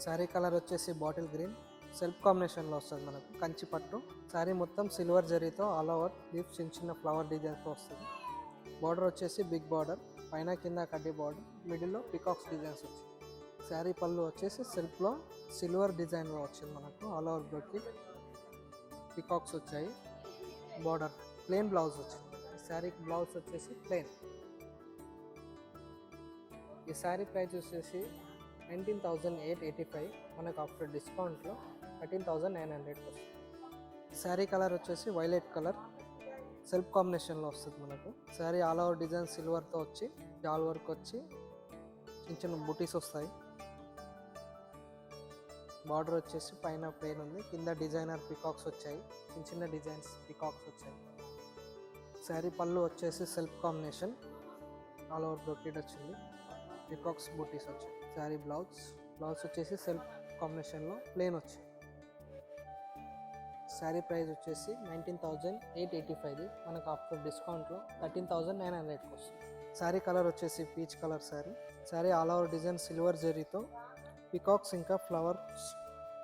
Sari colour వచ్చేసి bottle green, self కాంబినేషన్లో వస్తుంది మనకు. కంచి పట్టు శారీ మొత్తం సిల్వర్ జరీతో ఆల్ ఓవర్ లీఫ్ చిన్న చిన్న ఫ్లవర్ డిజైన్తో వస్తుంది. బార్డర్ వచ్చేసి బిగ్ బార్డర్, పైన కింద కడ్డీ బార్డర్, మిడిల్లో పికాక్స్ డిజైన్స్ వచ్చింది. శారీ పళ్ళు వచ్చేసి సెల్ఫ్లో సిల్వర్ డిజైన్లో వచ్చింది మనకు. ఆల్ ఓవర్ బ్రోకెట్ పికాక్స్ వచ్చాయి. బార్డర్ ప్లెయిన్ బ్లౌజ్ వచ్చింది. ఈ శారీకి బ్లౌజ్ వచ్చేసి ప్లెయిన్. ఈ శారీ ప్రైస్ వచ్చేసి 19,885, మనకు ఆఫ్టర్ డిస్కౌంట్లో 13,900 వస్తుంది. శారీ కలర్ వచ్చేసి వైలెట్ కలర్, సెల్ఫ్ కాంబినేషన్లో వస్తుంది మనకు. శారీ ఆల్ ఓవర్ డిజైన్ సిల్వర్తో వచ్చి జాల్ వర్క్ వచ్చి చిన్న చిన్న బుటీస్ వస్తాయి. బార్డర్ వచ్చేసి పైన ప్లెయిన్ ఉంది, కింద డిజైనర్ పికాక్స్ వచ్చాయి, చిన్న చిన్న డిజైన్స్ పికాక్స్ వచ్చాయి. శారీ పళ్ళు వచ్చేసి self combination, all over brocade వచ్చింది, పికాక్స్ బుటీస్ వచ్చాయి. శారీ బ్లౌజ్ వచ్చేసి సెల్ఫ్ కాంబినేషన్లో ప్లెయిన్ వచ్చింది. శారీ ప్రైస్ వచ్చేసి 19,885, మనకు ఆఫ్టర్ డిస్కౌంట్లో 13,900 వస్తుంది. శారీ కలర్ వచ్చేసి peach colour sari. Sari all over design silver జరీతో పికాక్స్ ఇంకా ఫ్లవర్స్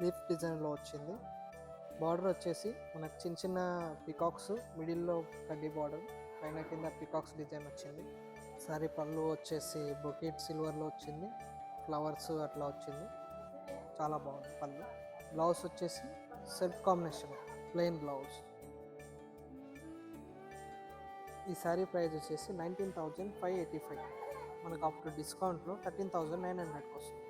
లీఫ్ డిజైన్లో వచ్చింది. బార్డర్ వచ్చేసి మనకు చిన్న చిన్న పికాక్స్, మిడిల్లో కడ్డీ బార్డర్, పైన కింద పికాక్స్ డిజైన్ వచ్చింది. శారీ పళ్ళు వచ్చేసి బ్రొకెట్ సిల్వర్లో వచ్చింది, ఫ్లవర్స్ అట్లా వచ్చింది, చాలా బాగుంది పళ్ళు. బ్లౌజ్ వచ్చేసి సెల్ఫ్ కాంబినేషన్ ప్లెయిన్ బ్లౌజ్. ఈ శారీ ప్రైస్ వచ్చేసి 19,585, మనకు ఆఫ్టర్ డిస్కౌంట్లో 13,900 వస్తుంది.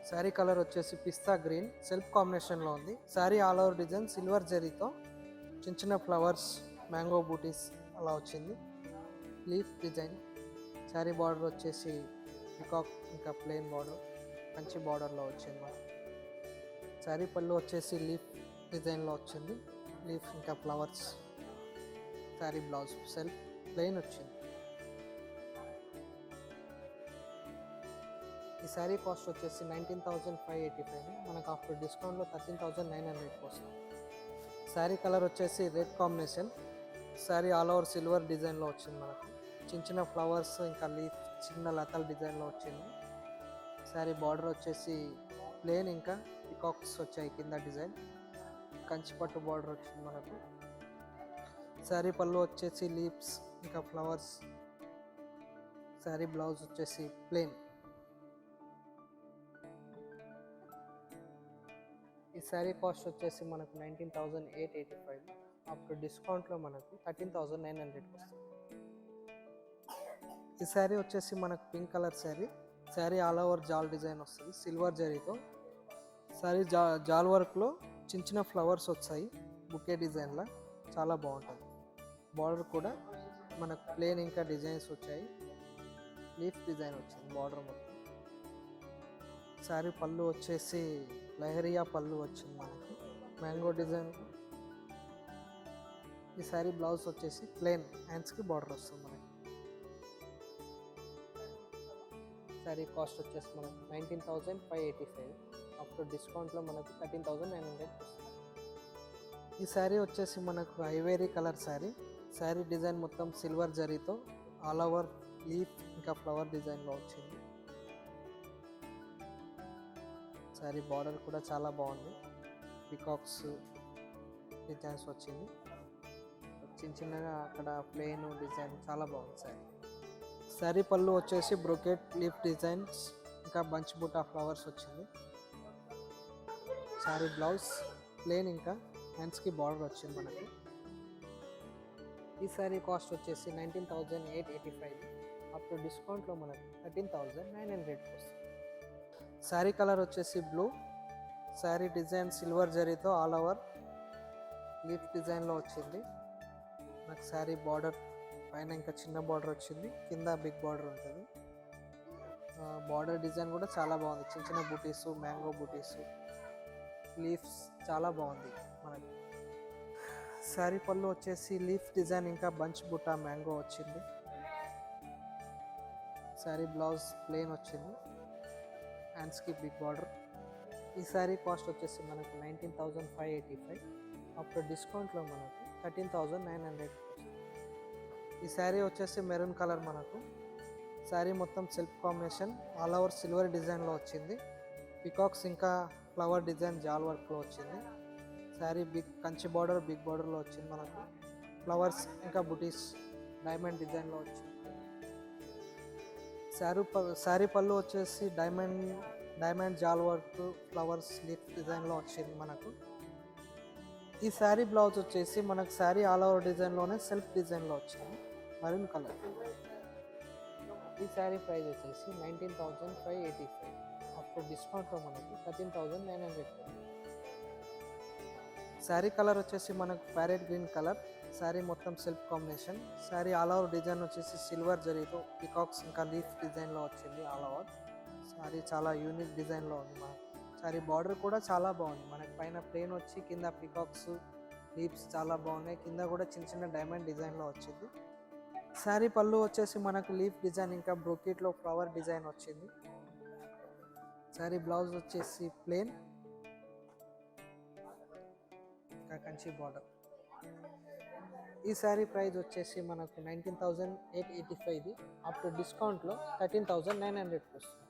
శారీ కలర్ వచ్చేసి పిస్తా గ్రీన్, సెల్ఫ్ కాంబినేషన్లో ఉంది. Sari all over design silver జరీతో చిన్న చిన్న ఫ్లవర్స్, మ్యాంగో బూటీస్ అలా వచ్చింది, లీఫ్ డిజైన్. శారీ బార్డర్ వచ్చేసి పికాక్ ఇంకా ప్లెయిన్ బార్డర్, మంచి బార్డర్లో వచ్చింది మనకు. శారీ పళ్ళు వచ్చేసి లీఫ్ డిజైన్లో వచ్చింది, లీఫ్ ఇంకా flowers. Sari blouse self plain వచ్చింది. ఈ శారీ కాస్ట్ వచ్చేసి 19,585, మనకు ఆఫ్టర్ డిస్కౌంట్లో 13,900 వస్తుంది. శారీ కలర్ వచ్చేసి red combination. Sari all over silver డిజైన్లో వచ్చింది మనకు. చిన్న చిన్న ఫ్లవర్స్ ఇంకా లీఫ్ చిన్న లతల డిజైన్లో వచ్చింది. శారీ బార్డర్ వచ్చేసి ప్లెయిన్ ఇంకా పికాక్స్ వచ్చాయి కింద డిజైన్. కంచి పట్టు బార్డర్ వచ్చింది మనకు. శారీ పళ్ళు వచ్చేసి లీవ్స్ ఇంకా ఫ్లవర్స్. శారీ బ్లౌజ్ వచ్చేసి ప్లెయిన్. ఈ శారీ కాస్ట్ వచ్చేసి మనకు 19,885, ఆఫ్టర్ డిస్కౌంట్లో మనకు 13,900 వస్తుంది. ఈ శారీ వచ్చేసి మనకు pink colour sari. Sari all over jaal design వస్తుంది సిల్వర్ జరీతో. శారీ జాల్ వర్క్లో చిన్న చిన్న ఫ్లవర్స్ వచ్చాయి బుకే డిజైన్లో, చాలా బాగుంటుంది. బార్డర్ కూడా మనకు ప్లెయిన్ ఇంకా డిజైన్స్ వచ్చాయి, లీఫ్ డిజైన్ వచ్చింది బార్డర్ మొత్తం. శారీ పళ్ళు వచ్చేసి లహరియా పళ్ళు వచ్చింది మనకు, మ్యాంగో డిజైన్. ఈ శారీ బ్లౌజ్ వచ్చేసి ప్లెయిన్, హ్యాండ్స్కి బార్డర్ వస్తుంది మనకి. శారీ కాస్ట్ వచ్చేసి మనకు 19,585, ఆఫ్టర్ డిస్కౌంట్లో మనకు 13,900 వస్తుంది. ఈ శారీ వచ్చేసి మనకు ivory colour sari. Sari design మొత్తం సిల్వర్ జరీతో ఆల్ ఓవర్ లీఫ్ ఇంకా ఫ్లవర్ డిజైన్లో వచ్చింది. శారీ బార్డర్ కూడా చాలా బాగుంది, పికాక్స్ డిజైన్స్ వచ్చింది, చిన్న చిన్నగా అక్కడ ప్లెయిన్ డిజైన్, చాలా బాగుంది శారీ. శారీ పళ్ళు వచ్చేసి బ్రోకెట్ లీఫ్ డిజైన్స్ ఇంకా బంచ్ బూటా ఫ్లవర్స్ వచ్చింది. శారీ బ్లౌజ్ ప్లెయిన్ ఇంకా హ్యాండ్స్కి బార్డర్ వచ్చింది మనకి. ఈ శారీ కాస్ట్ వచ్చేసి 19,885, ఆఫ్టర్ డిస్కౌంట్లో మనకు 13,900 వస్తుంది. శారీ కలర్ వచ్చేసి బ్లూ. శారీ డిజైన్ సిల్వర్ జరీతో ఆల్ ఓవర్ లీఫ్ డిజైన్లో వచ్చింది నాకు. శారీ బార్డర్ పైన ఇంకా చిన్న బార్డర్ వచ్చింది, కింద బిగ్ బార్డర్ ఉంటుంది. బార్డర్ డిజైన్ కూడా చాలా బాగుంది, చిన్న చిన్న బూటీస్, మ్యాంగో బూటీస్, లీఫ్స్, చాలా బాగుంది మనకి. శారీ పళ్ళు వచ్చేసి లీఫ్ డిజైన్ ఇంకా బంచ్ బుట్టా మ్యాంగో వచ్చింది. శారీ బ్లౌజ్ ప్లెయిన్ వచ్చింది, హ్యాండ్స్కి బిగ్ బార్డర్. ఈ శారీ కాస్ట్ వచ్చేసి మనకు 19,585, ఆఫ్టర్ డిస్కౌంట్లో మనకు 13,900. ఈ శారీ వచ్చేసి మెరూన్ కలర్ మనకు. శారీ మొత్తం self combination all over silver డిజైన్లో వచ్చింది. పికాక్స్ ఇంకా ఫ్లవర్ డిజైన్ జాల్ వర్క్లో వచ్చింది. శారీ కంచి బార్డర్ బిగ్ బార్డర్లో వచ్చింది మనకు. ఫ్లవర్స్ ఇంకా బుటీస్ డైమండ్ డిజైన్లో వచ్చింది. శారీ పళ్ళు వచ్చేసి డైమండ్ జాల్ వర్క్ ఫ్లవర్స్ లీఫ్ డిజైన్లో వచ్చింది మనకు. ఈ శారీ బ్లౌజ్ వచ్చేసి మనకు శారీ ఆల్ ఓవర్ డిజైన్లోనే సెల్ఫ్ డిజైన్లో వచ్చింది మరూన్ కలర్. ఈ శారీ ప్రైస్ వచ్చేసి 19,585. ఆఫ్టర్ డిస్కౌంట్లో మనకు 13,900. శారీ కలర్ వచ్చేసి మనకు ప్యారెట్ గ్రీన్ కలర్. శారీ మొత్తం self combination. Sari all over design వచ్చేసి సిల్వర్ జరీతో పికాక్స్ ఇంకా లీఫ్ డిజైన్లో వచ్చింది ఆల్ ఓవర్. శారీ చాలా యూనిక్ డిజైన్లో ఉంది మనకు. శారీ బార్డర్ కూడా చాలా బాగుంది మనకి. పైన ప్లేన్ వచ్చి కింద పికాక్స్ లీవ్స్ చాలా బాగున్నాయి. కింద కూడా చిన్న చిన్న డైమండ్ డిజైన్లో వచ్చింది. శారీ పళ్ళు వచ్చేసి మనకు లీఫ్ డిజైన్ ఇంకా బ్రోకెట్లో ఫ్లవర్ డిజైన్ వచ్చింది. శారీ బ్లౌజ్ వచ్చేసి ప్లేన్ ఇంకా కంచి బార్డర్. ఈ శారీ ప్రైస్ వచ్చేసి మనకు 19,885. ఆఫ్టర్ డిస్కౌంట్లో 13,900 వస్తుంది.